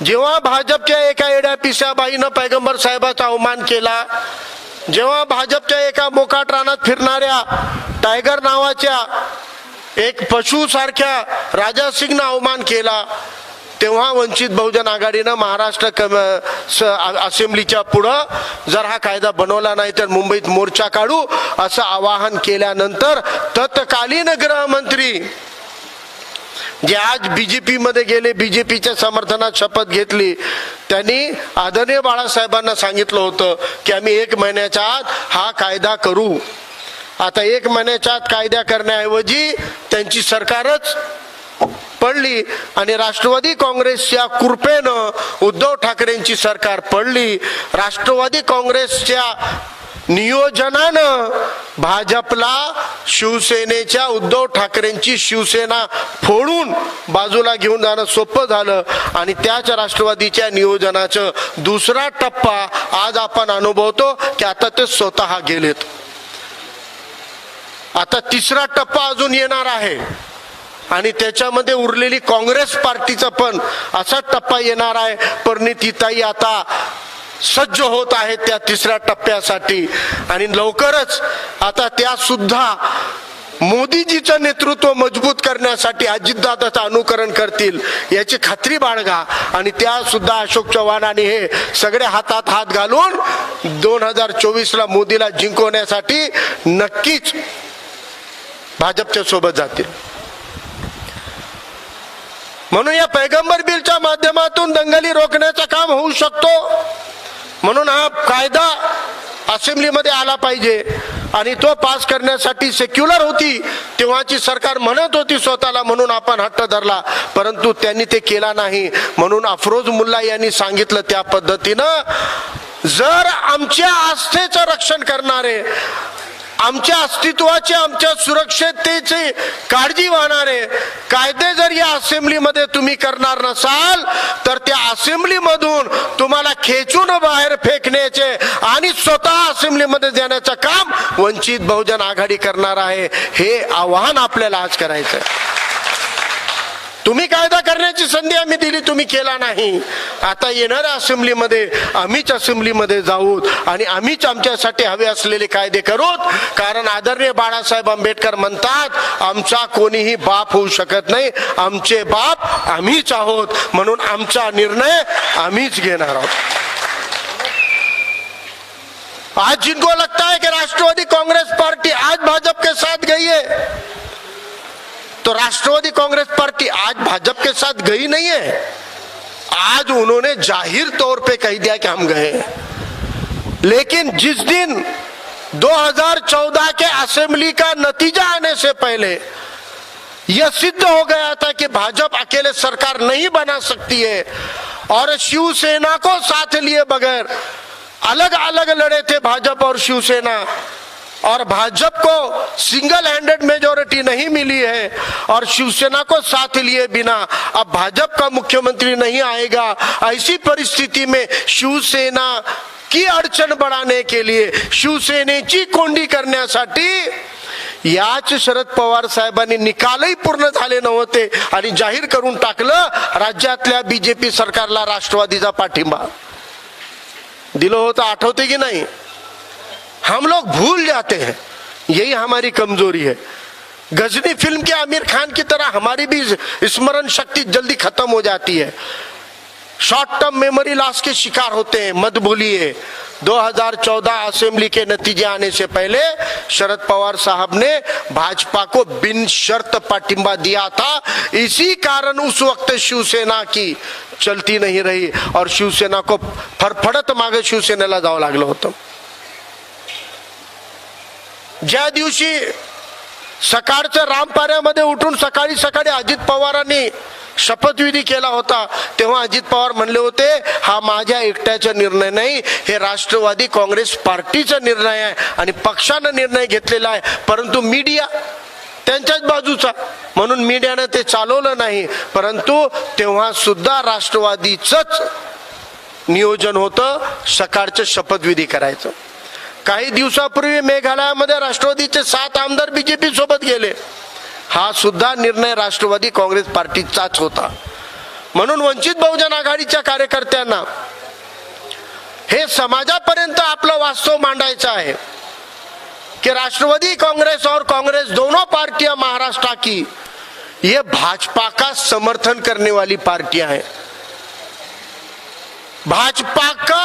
जेव्हा भाजपच्या एका येड्या पिशाबाईनं पैगंबर साहेबाचा अवमान केला, जेव्हा भाजपच्या एका मोकाट रानात फिरणाऱ्या टायगर नावाच्या एक पशु सारख्या राजा सिंगनं अवमान केला, तेव्हा वंचित बहुजन आघाडीनं महाराष्ट्र असेंब्लीच्या पुढं जर हा कायदा बनवला नाही तर मुंबईत मोर्चा काढू असं आवाहन केल्यानंतर तत्कालीन गृहमंत्री जे आज बीजेपी मध्ये गेले, बीजेपीच्या समर्थनात शपथ घेतली, त्यांनी आदरणीय बाळासाहेबांना सांगितलं होतं की आम्ही 1 महिन्याच्या आत हा कायदा करू. आता 1 महिन्याच्या आत कायदा करण्याऐवजी त्यांची सरकारच पडली आणि राष्ट्रवादी काँग्रेसच्या कृपेनं उद्धव ठाकरेंची सरकार पडली. राष्ट्रवादी काँग्रेसच्या नियोजनानं भाजपला शिवसेनेच्या उद्धव ठाकरेंची शिवसेना फोडून बाजूला घेऊन जाणं सोपं झालं आणि त्याच राष्ट्रवादीच्या नियोजनाचं दुसरा टप्पा आज आपण अनुभवतो की आता ते स्वतः गेलेत. आता तिसरा टप्पा अजून येणार आहे आणि त्याच्यामध्ये उरलेली काँग्रेस पार्टीचा पण असा टप्पा येणार आहे. परिणितीताई आता सज्ज होत आहेत त्या तिसऱ्या टप्प्यासाठी आणि लवकरच आता त्या सुद्धा मोदीजीचं नेतृत्व मजबूत करण्यासाठी अजितदादाचं अनुकरण करतील याची खात्री बाळगा. आणि त्या सुद्धा अशोक चव्हाण आणि हे सगळे हातात हात घालून 2024ला मोदीला जिंकवण्यासाठी नक्कीच भाजपच्या सोबत जातील. म्हणून या पैगंबर बिलच्या माध्यमातून दंगली रोखण्याचं काम होऊ शकतो. म्हणून हा कायदा असेंब्लीमध्ये आला पाहिजे आणि तो पास करण्यासाठी सेक्युलर होती तेव्हाची सरकार म्हणत होती स्वतःला, म्हणून आपण हट्ट धरला, परंतु त्यांनी ते केला नाही. म्हणून अफरोज मुल्ला यांनी सांगितलं त्या पद्धतीनं, जर आमच्या आस्थेचं रक्षण करणारे, आमच्या अस्तित्वाचे, आमच्या सुरक्षिततेची काळजी वाहणारे कायदे जर या असेंब्लीमध्ये तुम्ही करणार नसाल तर त्या असेंब्लीमधून तुम्हाला खेचून बाहेर फेकण्याचे आणि स्वतः असेंब्लीमध्ये देण्याचं काम वंचित बहुजन आघाडी करणार आहे. हे आवाहन आपल्याला आज करायचं आहे. तुम्ही कायदा करण्याची संधी आम्ही दिली, तुम्ही केला नाही. आता येणाऱ्या असेंब्लीमध्ये आम्हीच असेंब्लीमध्ये जाऊत आणि आम्हीच आमच्यासाठी हवे असलेले कायदे करूत. कारण आदरणीय बाळासाहेब आंबेडकर म्हणतात, आमचा कोणीही बाप होऊ शकत नाही, आमचे बाप आम्हीच आहोत, म्हणून आमचा निर्णय आम्हीच घेणार आहोत. आज जिनको लगता है कि राष्ट्रवादी कांग्रेस पार्टी आज भाजपा के साथ गई है, तो राष्ट्रवादी कांग्रेस पार्टी आज भाजपा के साथ गई नहीं है. आज उन्होंने जाहिर तौर पे कह दिया कि हम गए. लेकिन जिस दिन 2014 के असेंबली का नतीजा आने से पहले यह सिद्ध हो गया था कि भाजपा अकेले सरकार नहीं बना सकती है और शिवसेना को साथ लिए बगैर अलग अलग लड़े थे भाजपा और शिवसेना, और भाजपा को सिंगल हैंडेड मेजॉरिटी नहीं मिली है और शिवसेना को साथ लिए बिना अब भाजपा का मुख्यमंत्री नहीं आएगा. ऐसी परिस्थिति में शिवसेना की अडचण बढ़ाने के लिए, शिवसेनेची कोंडी करण्यासाठी याच शरद पवार साहेबांनी निकालही पूर्ण झाले नव्हते आणि जाहीर करून टाकलं राज्यातल्या बीजेपी सरकारला राष्ट्रवादीचा पाठिंबा दिलं होतं. आठवते की नाही? हम लोग भूल जाते हैं, यही हमारी कमजोरी है. गजनी फिल्म के आमिर खान की तरह हमारी भी स्मरण शक्ति जल्दी खत्म हो जाती है, शॉर्ट टर्म मेमोरी लॉस के शिकार होते हैं. मत भूलिए 2014 असेंबली के नतीजे आने से पहले शरद पवार साहब ने भाजपा को बिन शर्त पाठिंबा दिया था. इसी कारण उस वक्त शिवसेना की चलती नहीं रही और शिवसेना को फरफडत मागे शिवसेनेला जावं लागलं होतं. ज्या दिवशी सकाळच्या रामपाऱ्यामध्ये उठून सकाळी सकाळी अजित पवारांनी शपथविधी केला होता तेव्हा अजित पवार म्हणले होते हा माझ्या एकट्याचा निर्णय नाही, हे राष्ट्रवादी काँग्रेस पार्टीचा निर्णय आहे आणि पक्षाने निर्णय घेतलेला आहे, परंतु मीडिया त्यांच्याच बाजूचा म्हणून मीडियाने ते चालवलं नाही. परंतु तेव्हा सुद्धा राष्ट्रवादीचंच नियोजन होतं सकाळचं शपथविधी करायचं. काही दिवसापूर्वी मेघालयामध्ये राष्ट्रवादीचे 7 आमदार बीजेपी सोबत गेले. हा सुद्धा निर्णय राष्ट्रवादी काँग्रेस पार्टीचाच होता. म्हणून वंचित बहुजन आघाडीच्या कार्यकर्त्यांना हे समाजापर्यंत आपलं वास्तव मांडायचं आहे कि राष्ट्रवादी कांग्रेस और कांग्रेस दोनों पार्टियां महाराष्ट्र की ये भाजपा का समर्थन करने वाली पार्टियां हैं. भाजपा का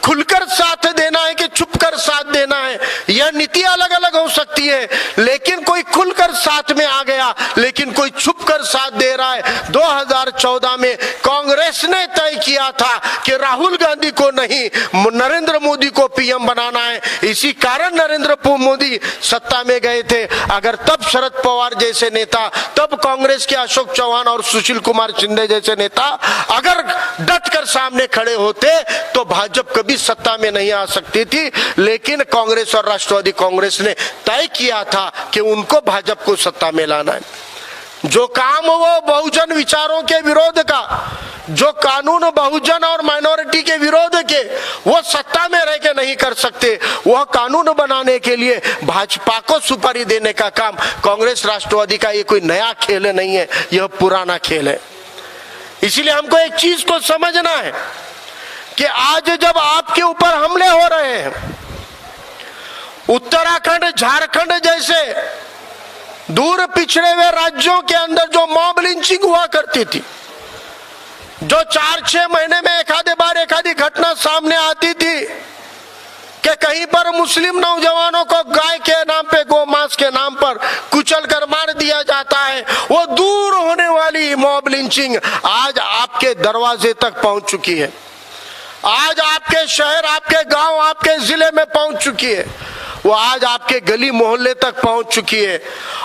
खुलकर साथ देना है कि छुपकर साथ देना है, यह नीति अलग अलग हो सकती है, लेकिन कोई खुलकर साथ में आ गया, लेकिन कोई छुपकर साथ दे रहा है. 2014 में कांग्रेस ने तय किया था कि राहुल गांधी को नहीं नरेंद्र मोदी को पीएम बनाना है, इसी कारण नरेंद्र मोदी सत्ता में गए थे. अगर तब शरद पवार जैसे नेता, तब कांग्रेस के अशोक चौहान और सुशील कुमार शिंदे जैसे नेता अगर डटकर सामने खड़े होते तो भाजपा कभी सत्ता में नहीं आ सकती थी. लेकिन कांग्रेस और राष्ट्रवादी कांग्रेस ने तय किया था कि उनको भाजपा को सत्ता में लाना है. जो काम वो बहुजन विचारों के विरोध का, जो कानून बहुजन और माइनॉरिटी के विरोध के वो सत्ता में रह के नहीं कर सकते, वह कानून बनाने के लिए भाजपा को सुपारी देने का काम कांग्रेस राष्ट्रवादी का ये कोई नया खेल नहीं है, यह पुराना खेल है. इसलिए हमको एक चीज को समझना है कि आज जब आपके ऊपर हमले हो रहे हैं, उत्तराखंड झारखंड जैसे दूर पिछड़े हुए राज्यों के अंदर जो मॉब लिंचिंग हुआ करती थी, जो 4-6 महीने में एक आधी घटना सामने आती थी कि कहीं पर मुस्लिम नौजवानों को गाय के नाम पे, गौ मांस के नाम पर कुचल कर मार दिया जाता है, वो दूर होने वाली मॉब लिंचिंग आज आपके दरवाजे तक पहुंच चुकी है. आज आपके शहर, आपके गांव, आपके जिले में पहुंच चुकी है. वो आज आपके गली मोहल्ले तक पहुंच चुकी है.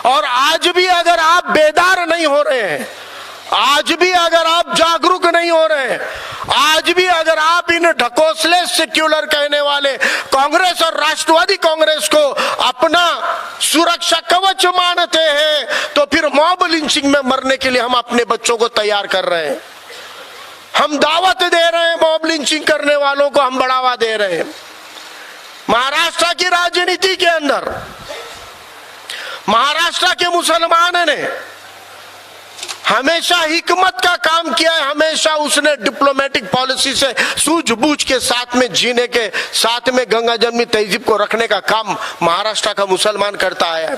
और आज भी अगर आप बेदार नहीं हो रहे हैं, आज भी अगर आप जागरूक नहीं हो रहे हैं, आज भी अगर आप इन ढकोसले सेक्युलर कहने वाले कांग्रेस और राष्ट्रवादी कांग्रेस को अपना सुरक्षा कवच मानते हैं, तो फिर मॉब लिंचिंग में मरने के लिए हम अपने बच्चों को तैयार कर रहे हैं. हम दावत दे रहे हैं, मॉब लिंचिंग करने वालों को हम बढ़ावा दे रहे हैं. महाराष्ट्र की राजनीति के अंदर महाराष्ट्र के मुसलमान ने हमेशा हिकमत का काम किया है. हमेशा उसने डिप्लोमेटिक पॉलिसी से सूझबूझ के साथ में जीने के साथ में गंगा जमनी तहजीब को रखने का काम महाराष्ट्र का मुसलमान करता है.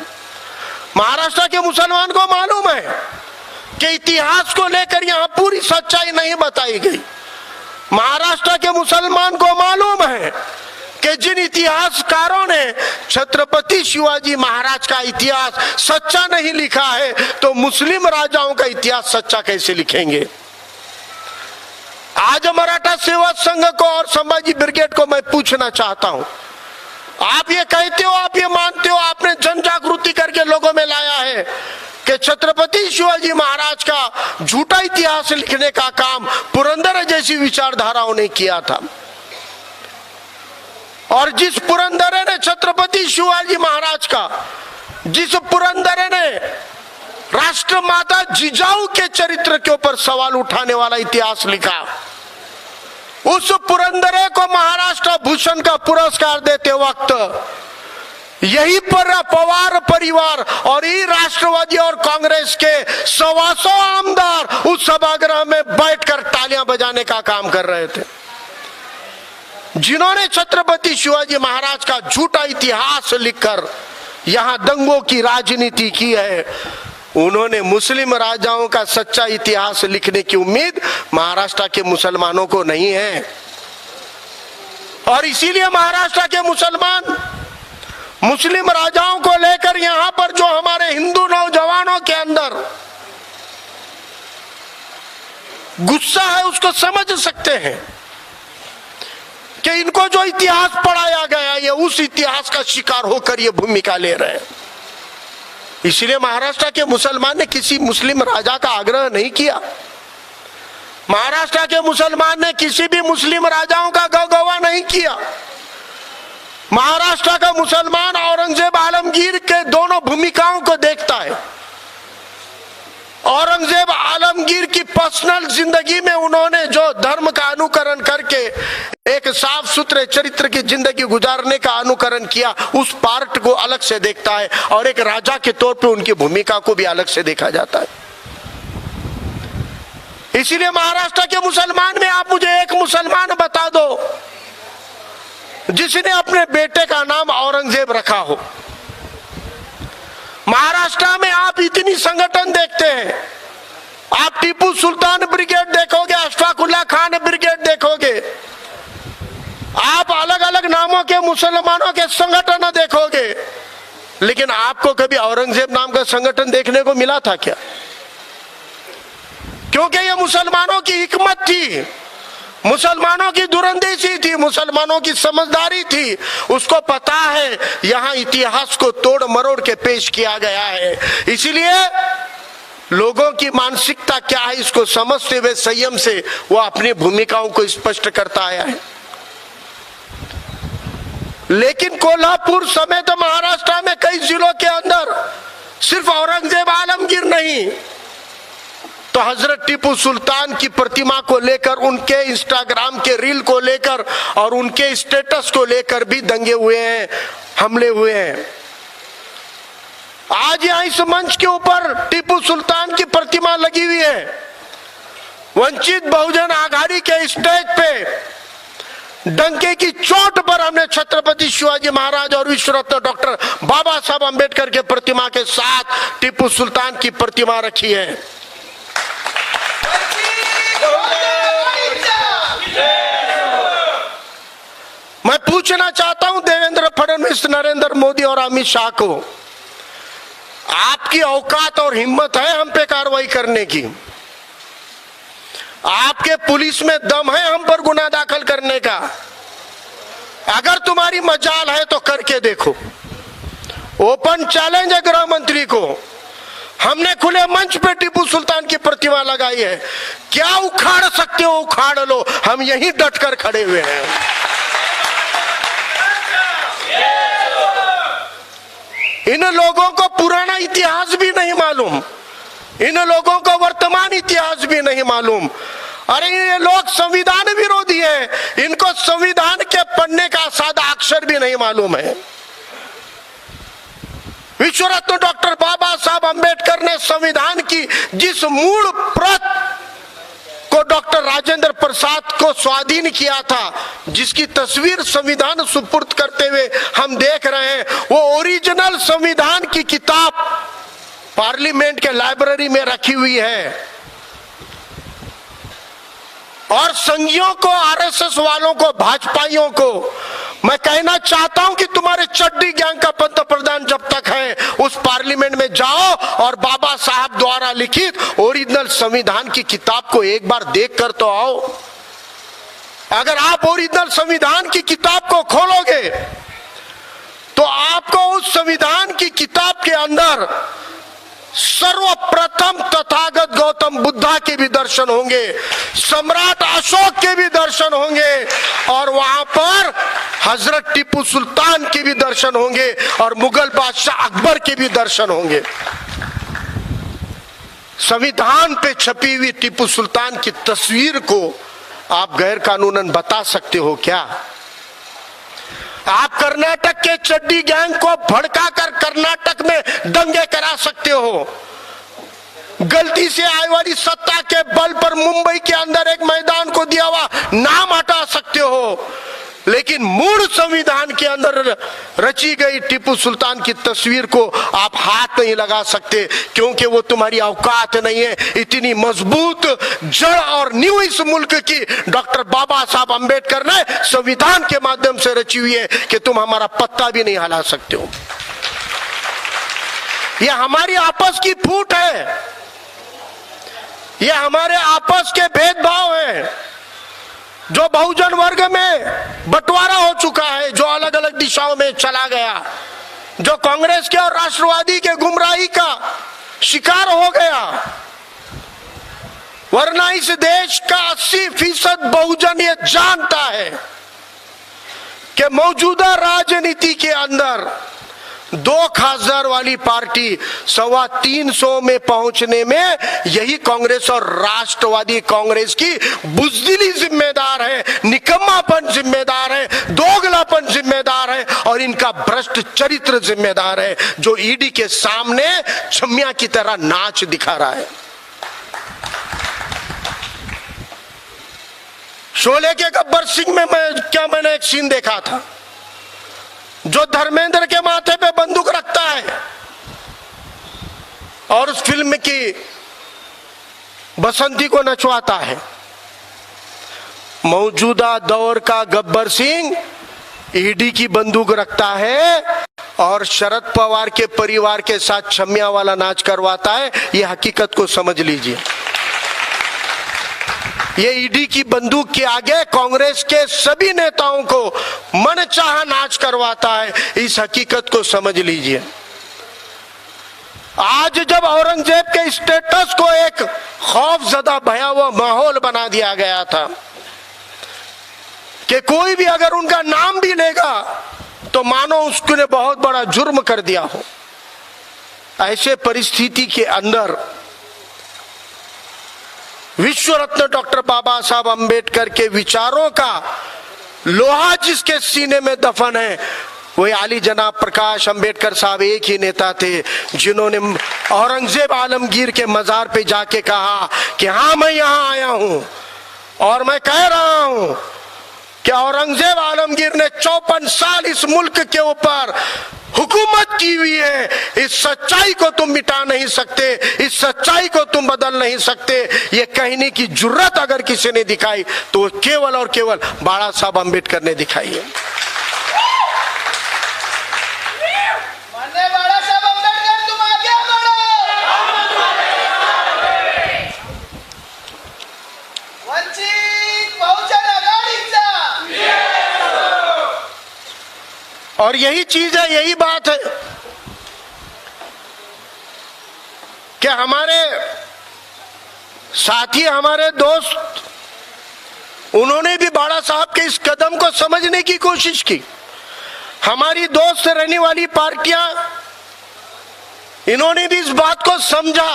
महाराष्ट्र के मुसलमान को मालूम है कि इतिहास को लेकर यहां पूरी सच्चाई नहीं बताई गई. महाराष्ट्र के मुसलमान को मालूम है कि जिन इतिहासकारों ने छत्रपति शिवाजी महाराज का इतिहास सच्चा नहीं लिखा है, तो मुस्लिम राजाओं का इतिहास सच्चा कैसे लिखेंगे. आज मराठा सेवा संघ को और संभाजी ब्रिगेड को मैं पूछना चाहता हूं, आप ये कहते हो, आप ये मानते हो, आपने जन जागृति करके लोगों में लाया है कि छत्रपति शिवाजी महाराज का झूठा इतिहास लिखने का काम पुरंदर जैसी विचारधाराओं ने किया था. और जिस पुरंदरे ने छत्रपति शिवाजी महाराज का, जिस पुरंदरे ने राष्ट्रमाता जिजाऊ के चरित्र के ऊपर सवाल उठाने वाला इतिहास लिखा, उस पुरंदरे को महाराष्ट्र भूषण का पुरस्कार देते वक्त यही पर पवार परिवार और ही राष्ट्रवादी और कांग्रेस के 125 आमदार उस सभागृह में बैठकर तालियां बजाने का काम कर रहे थे. जिन्होंने छत्रपति शिवाजी महाराज का झूठा इतिहास लिखकर यहां दंगों की राजनीति की है, उन्होंने मुस्लिम राजाओं का सच्चा इतिहास लिखने की उम्मीद महाराष्ट्र के मुसलमानों को नहीं है. और इसीलिए महाराष्ट्र के मुसलमान मुस्लिम राजाओं को लेकर यहां पर जो हमारे हिंदू नौजवानों के अंदर गुस्सा है, उसको समझ सकते हैं कि इनको जो इतिहास पढ़ाया गया, ये उस इतिहास का शिकार होकर ये भूमिका ले रहे हैं. इसलिए महाराष्ट्र के मुसलमान ने किसी मुस्लिम राजा का आग्रह नहीं किया। महाराष्ट्र के मुसलमान ने किसी भी मुस्लिम राजाओं का गौरव नहीं किया। महाराष्ट्र का मुसलमान औरंगजेब आलमगीर के दोनों भूमिकाओं को देखता है। औरंगजेब आलमगीर की पर्सनल जिंदगी में उन्होंने जो धर्म का अनुकरण करके एक साफ सुथरे चरित्र की जिंदगी गुजारने का अनुकरण किया, उस पार्ट को अलग से देखता है, और एक राजा के तौर पे उनकी भूमिका को भी अलग से देखा जाता है। इसीलिए महाराष्ट्र के मुसलमान में आप मुझे एक मुसलमान बता दो जिसने अपने बेटे का नाम औरंगजेब रखा हो। महाराष्ट्र में आप इतनी संगठन देखते हैं, आप टीपू सुल्तान ब्रिगेड देखोगे, अशफाकुल्ला खान ब्रिगेड देखोगे, आप अलग अलग नामों के मुसलमानों के संगठन देखोगे, लेकिन आपको कभी औरंगजेब नाम का संगठन देखने को मिला था क्या? क्योंकि ये मुसलमानों की हिकमत थी, मुसलमानों की दूरंदेशी थी, मुसलमानों की समझदारी थी। उसको पता है यहां इतिहास को तोड़ मरोड़ के पेश किया गया है। इसीलिए लोगों की मानसिकता क्या है इसको समझते हुए संयम से वो अपनी भूमिकाओं को स्पष्ट करता आया है। लेकिन कोल्हापुर समेत महाराष्ट्र में कई जिलों के अंदर सिर्फ औरंगजेब आलमगीर नहीं तो हजरत टीपू सुल्तान की प्रतिमा को लेकर, उनके इंस्टाग्राम के रील को लेकर और उनके स्टेटस को लेकर भी दंगे हुए हैं, हमले हुए हैं। आज यहां इस मंच के ऊपर टीपू सुल्तान की प्रतिमा लगी हुई है। वंचित बहुजन आघाड़ी के स्टेज पे डंके की चोट पर हमने छत्रपति शिवाजी महाराज और विश्व रत्न डॉक्टर बाबा साहब अंबेडकर के प्रतिमा के साथ टीपू सुल्तान की प्रतिमा रखी है। मैं पूछना चाहता हूं देवेंद्र फडणवीस, नरेंद्र मोदी और अमित शाह को, आपकी औकात और हिम्मत है हम पे कार्रवाई करने की? आपके पुलिस में दम है हम पर गुनाह दाखिल करने का? अगर तुम्हारी मजाल है तो करके देखो। ओपन चैलेंज है गृह मंत्री को। हमने खुले मंच पे टीपू सुल्तान की प्रतिमा लगाई है, क्या उखाड़ सकते हो उखाड़ लो, हम यहीं डट कर खड़े हुए हैं। इन लोगों को पुराना इतिहास भी नहीं मालूम, इन लोगों को वर्तमान इतिहास भी नहीं मालूम। अरे ये लोग संविधान विरोधी हैं, इनको संविधान के पढ़ने का सादा अक्षर भी नहीं मालूम है। विश्व रत्न डॉक्टर बाबा साहब अंबेडकर ने संविधान की जिस मूल प्रत को डॉक्टर राजेंद्र प्रसाद को स्वाधीन किया था, जिसकी तस्वीर संविधान सुपुर्द करते हुए हम देख रहे हैं, वो ओरिजिनल संविधान की किताब पार्लियामेंट के लाइब्रेरी में रखी हुई है। और संघियों को, आरएसएस वालों को, भाजपाइयों को मैं कहना चाहता हूं कि तुम्हारे चड्डी गैंग का पंतप्रधान जब तक है, उस पार्लियामेंट में जाओ और बाबा साहब द्वारा लिखित ओरिजिनल संविधान की किताब को एक बार देख कर तो आओ। अगर आप ओरिजिनल संविधान की किताब को खोलोगे तो आपको उस संविधान की किताब के अंदर सर्वप्रथम तथागत गौतम बुद्धा के भी दर्शन होंगे, सम्राट अशोक के भी दर्शन होंगे, और वहां पर हजरत टीपू सुल्तान के भी दर्शन होंगे, और मुगल बादशाह अकबर के भी दर्शन होंगे। संविधान पे छपी हुई टीपू सुल्तान की तस्वीर को आप गैर कानूनन बता सकते हो क्या? आप कर्नाटक के चड्डी गैंग को भड़काकर कर्नाटक में दंगे करा सकते हो, गलती से आई वाली सत्ता के बल पर मुंबई के अंदर एक मैदान को दिया हुआ नाम हटा सकते हो, लेकिन मूल संविधान के अंदर रची गई टीपू सुल्तान की तस्वीर को आप हाथ नहीं लगा सकते, क्योंकि वो तुम्हारी औकात नहीं है। इतनी मजबूत जड़ और नींव इस मुल्क की डॉक्टर बाबा साहब अंबेडकर ने संविधान के माध्यम से रची हुई है कि तुम हमारा पत्ता भी नहीं हिला सकते हो। यह हमारी आपस की फूट है, यह हमारे आपस के भेदभाव है, जो बहुजन वर्ग में बंटवारा हो चुका है, जो अलग अलग दिशाओं में चला गया। जो कांग्रेस के और राष्ट्रवादी के गुमराही का शिकार हो गया, वरना इस देश का 80% बहुजन ये जानता है कि मौजूदा राजनीति के अंदर 2 खासदार वाली पार्टी 325 में पहुंचने में यही कांग्रेस और राष्ट्रवादी कांग्रेस की बुजदिली जिम्मेदार है, निकम्मापन जिम्मेदार है, दोगलापन जिम्मेदार है और इनका भ्रष्ट चरित्र जिम्मेदार है, जो ईडी के सामने छमिया की तरह नाच दिखा रहा है। शोले के गब्बर सिंह में मैंने एक सीन देखा था, जो धर्मेंद्र के माथे पे बंदूक रखता है और उस फिल्म की बसंती को नचवाता है। मौजूदा दौर का गब्बर सिंह ईडी की बंदूक रखता है और शरद पवार के परिवार के साथ छमिया वाला नाच करवाता है। यह हकीकत को समझ लीजिए। ये ईडी की बंदूक के आगे कांग्रेस के सभी नेताओं को मनचाहा नाच करवाता है। इस हकीकत को समझ लीजिए। आज जब औरंगजेब के स्टेटस को एक खौफजदा भयावह माहौल बना दिया गया था कि कोई भी अगर उनका नाम भी लेगा तो मानो उसने बहुत बड़ा जुर्म कर दिया हो, ऐसे परिस्थिति के अंदर विश्व रत्न डॉक्टर बाबा साहब अंबेडकर के विचारों का लोहा जिसके सीने में दफन है, वही आली जनाब प्रकाश अंबेडकर साहब एक ही नेता थे जिन्होंने औरंगजेब आलमगीर के मजार पे जाके कहा कि हाँ मैं यहां आया हूं और मैं कह रहा हूं कि औरंगजेब आलमगीर ने 54 साल इस मुल्क के ऊपर हुकूमत की हुई है। इस सच्चाई को तुम मिटा नहीं सकते, इस सच्चाई को तुम बदल नहीं सकते। ये कहने की जुर्रत अगर किसी ने दिखाई तो केवल और केवल बाबा साहब अंबेडकर ने दिखाई है। और यही चीज है, यही बात है कि हमारे साथी, हमारे दोस्त, उन्होंने भी बाबा साहब के इस कदम को समझने की कोशिश की। हमारी दोस्त रहने वाली पार्टियां, इन्होंने भी इस बात को समझा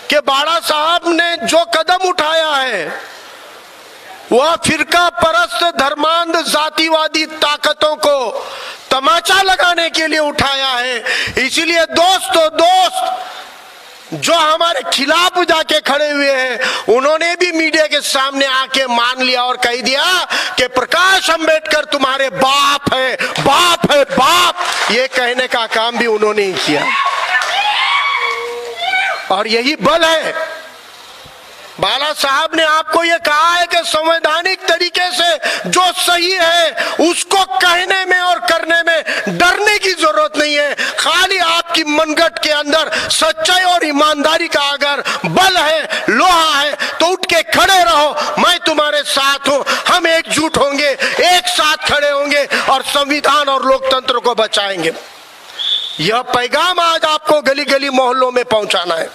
कि बाबा साहब ने जो कदम उठाया है वह फिरका परस्त, धर्मांध, जातिवादी ताकतों को तमाचा लगाने के लिए उठाया है। इसीलिए दोस्त जो हमारे खिलाफ जाके खड़े हुए हैं, उन्होंने भी मीडिया के सामने आके मान लिया और कह दिया कि प्रकाश अंबेडकर तुम्हारे बाप है, बाप है, बाप। ये कहने का काम भी उन्होंने ही किया और यही बल है। बाला साहब ने आपको यह कहा है कि संवैधानिक तरीके से जो सही है उसको कहने में और करने में डरने की जरूरत नहीं है। खाली आपकी मनगट के अंदर सच्चाई और ईमानदारी का अगर बल है, लोहा है, तो उठ के खड़े रहो। मैं तुम्हारे साथ हूं, हम एकजुट होंगे, एक साथ खड़े होंगे और संविधान और लोकतंत्र को बचाएंगे। यह पैगाम आज आपको गली गली मोहल्लों में पहुंचाना है।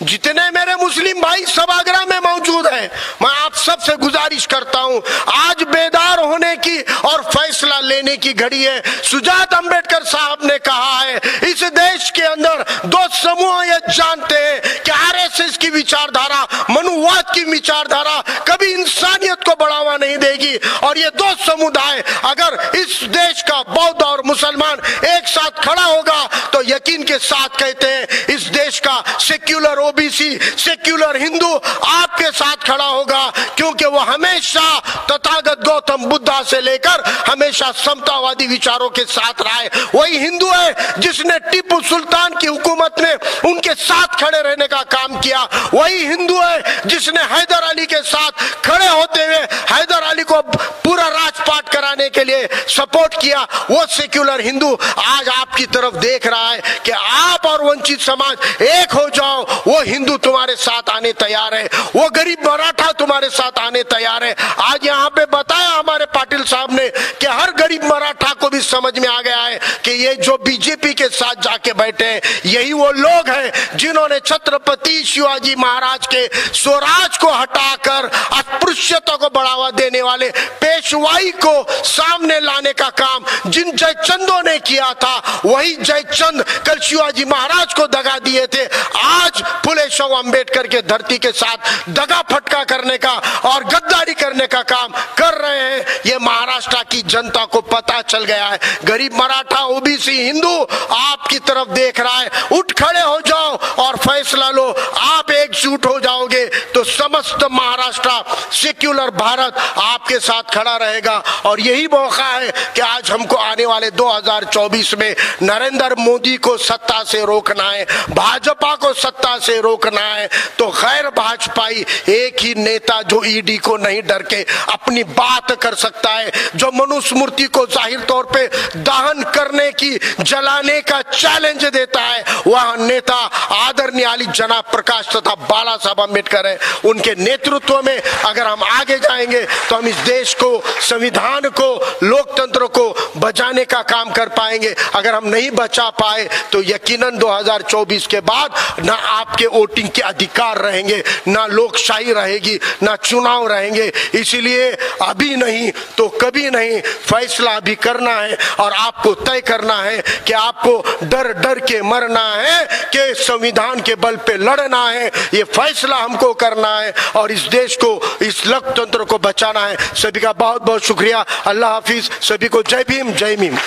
जितने मेरे मुस्लिम भाई सभागृह में मौजूद हैं, मैं आप सबसे गुजारिश करता हूं, आज बेदार होने की और फैसला लेने की घड़ी है। सुजात अंबेडकर साहब ने कहा है, इस देश के अंदर 2 समूह ये जानते हैं कि आरएसएस की विचारधारा, मनुवाद की विचारधारा कभी इंसानियत को बढ़ावा नहीं देगी और ये 2 समुदाय अगर इस देश का बौद्ध और मुसलमान एक साथ खड़ा होगा तो यकीन के साथ कहते हैं इस देश का सेक्युलर ओबीसी, सेक्युलर हिंदू आपके साथ खड़ा होगा, क्योंकि वो हमेशा तथागत गौतम बुद्धा से लेकर हमेशा समतावादी विचारों के साथ रहा है। वही हिंदू है जिसने टीपू सुल्तान की हुकूमत में उनके साथ खड़े रहने का काम किया। वही हिंदू है जिसने हैदर अली के साथ खड़े होते हुए हैदर अली को पूरा राजपाट कराने के लिए सपोर्ट किया। वो सेक्युलर हिंदू आज आपकी तरफ देख रहा है कि आप और वंचित समाज एक हो जाओ। वो हिंदू तुम्हारे साथ आने तैयार है, वो गरीब मराठा तुम्हारे साथ आने तैयार है। आज यहाँ पे बताया हमारे पाटिल साहब ने कि हर गरीब मराठा को भी समझ में आ गया है कि ये जो बीजेपी के साथ जाके बैठे हैं यही वो लोग हैं जिन्होंने छत्रपति शिवाजी महाराज के स्वराज को हटाकर अस्पृश्यता को बढ़ावा देने वाले पेशवाई को सामने लाने का काम जिन जयचंदों ने किया था, वही जयचंद कल शिवाजी महाराज को दगा दिए थे। आज फुले शाह अंबेडकर के धरती के साथ दगा फटका करने का और गद्दारी करने का काम कर रहे हैं। ये महाराष्ट्र की जनता को पता चल गया है। गरीब मराठा, ओबीसी, हिंदू आपकी तरफ देख रहा है। उठ खड़े हो जाओ और फैसला लो। आप एकजुट हो जाओगे तो समस्त महाराष्ट्र, सेक्युलर भारत आपके साथ खड़ा रहेगा। और यही मौका है कि आज हमको आने वाले 2024 में नरेंद्र मोदी को सत्ता से रोकना है, भाजपा को सत्ता से रोकना है। तो गैर भाजपाई एक ही नेता जो ईडी को नहीं डर के अपनी बात कर सकता है, जो मनुस्मृति को जाहिर तौर पे दहन करने की, जलाने का चैलेंज देता है, वह नेता आदरणीय अली जनाब प्रकाश तथा बाला साहब अम्बेडकर है। उनके नेतृत्व में अगर हम आगे जाएंगे तो हम इस देश को, संविधान को, लोकतंत्र को बचाने का काम कर पाएंगे। अगर हम नहीं बचा पाए तो यकीनन 2024 के बाद ना आपके वोटिंग के अधिकार रहेंगे, ना लोकशाही रहेगी, ना चुनाव रहेंगे। इसीलिए अभी नहीं तो कभी नहीं, फैसला अभी करना है और आपको तय करना है कि आपको डर डर के मरना है कि संविधान के बल पे लड़ना है। ये फैसला हमको करना है और इस देश को, इस लोकतंत्र को बचाना है। सभी का बहुत बहुत शुक्रिया। अल्लाह हाफिज। सभी को जय भीम, जय भीम।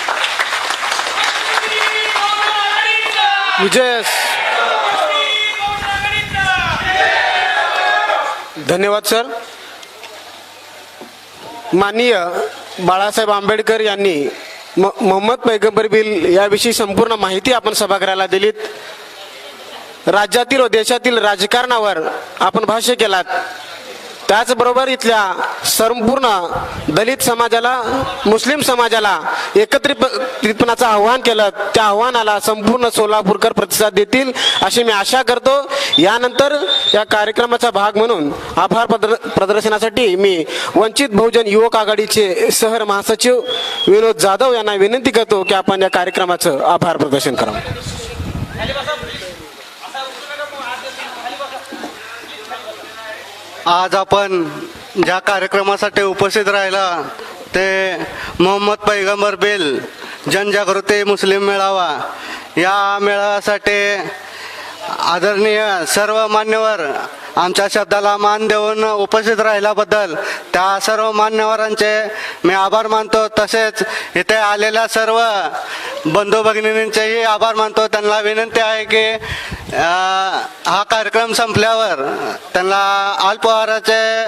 विजय, धन्यवाद सर। माननीय बाळासाहेब आंबेडकर यांनी मोहम्मद पैगंबर बिल याविषयी संपूर्ण माहिती आपण सभागृहाला दिलीत। राज्यातील व देशातील राजकारणावर आपण भाष्य केलात। त्याचबरोबर इथल्या संपूर्ण दलित समाजाला, मुस्लिम समाजाला एकत्रितपणाचं आव्हान केलं। त्या आव्हानाला संपूर्ण सोलापूरकर प्रतिसाद देतील अशी मी आशा करतो। यानंतर या कार्यक्रमाचा भाग म्हणून आभार प्रदर्शनासाठी मी वंचित बहुजन युवक आघाडीचे शहर महासचिव विनोद जाधव यांना विनंती करतो की आपण या कार्यक्रमाचं आभार प्रदर्शन करावं। आज आपण ज्या कार्यक्रमासाठी उपस्थित राहिला ते मोहम्मद पैगंबर बिल जनजागृती मुस्लिम मेळावा, या मेळाव्यासाठी आदरणीय सर्व मान्यवर आमच्या शब्दाला मान देऊन उपस्थित राहिल्याबद्दल त्या सर्व मान्यवरांचे मी आभार मानतो। तसेच इथे आलेल्या सर्व बंधू भगिनींचेही आभार मानतो। त्यांना विनंती आहे की हा कार्यक्रम संपल्यावर त्यांना अल्पाहाराचे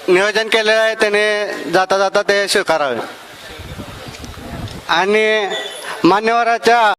नियोजन केलेले आहे, त्याने जाता जाता ते स्वीकारावे। आणि मान्यवराच्या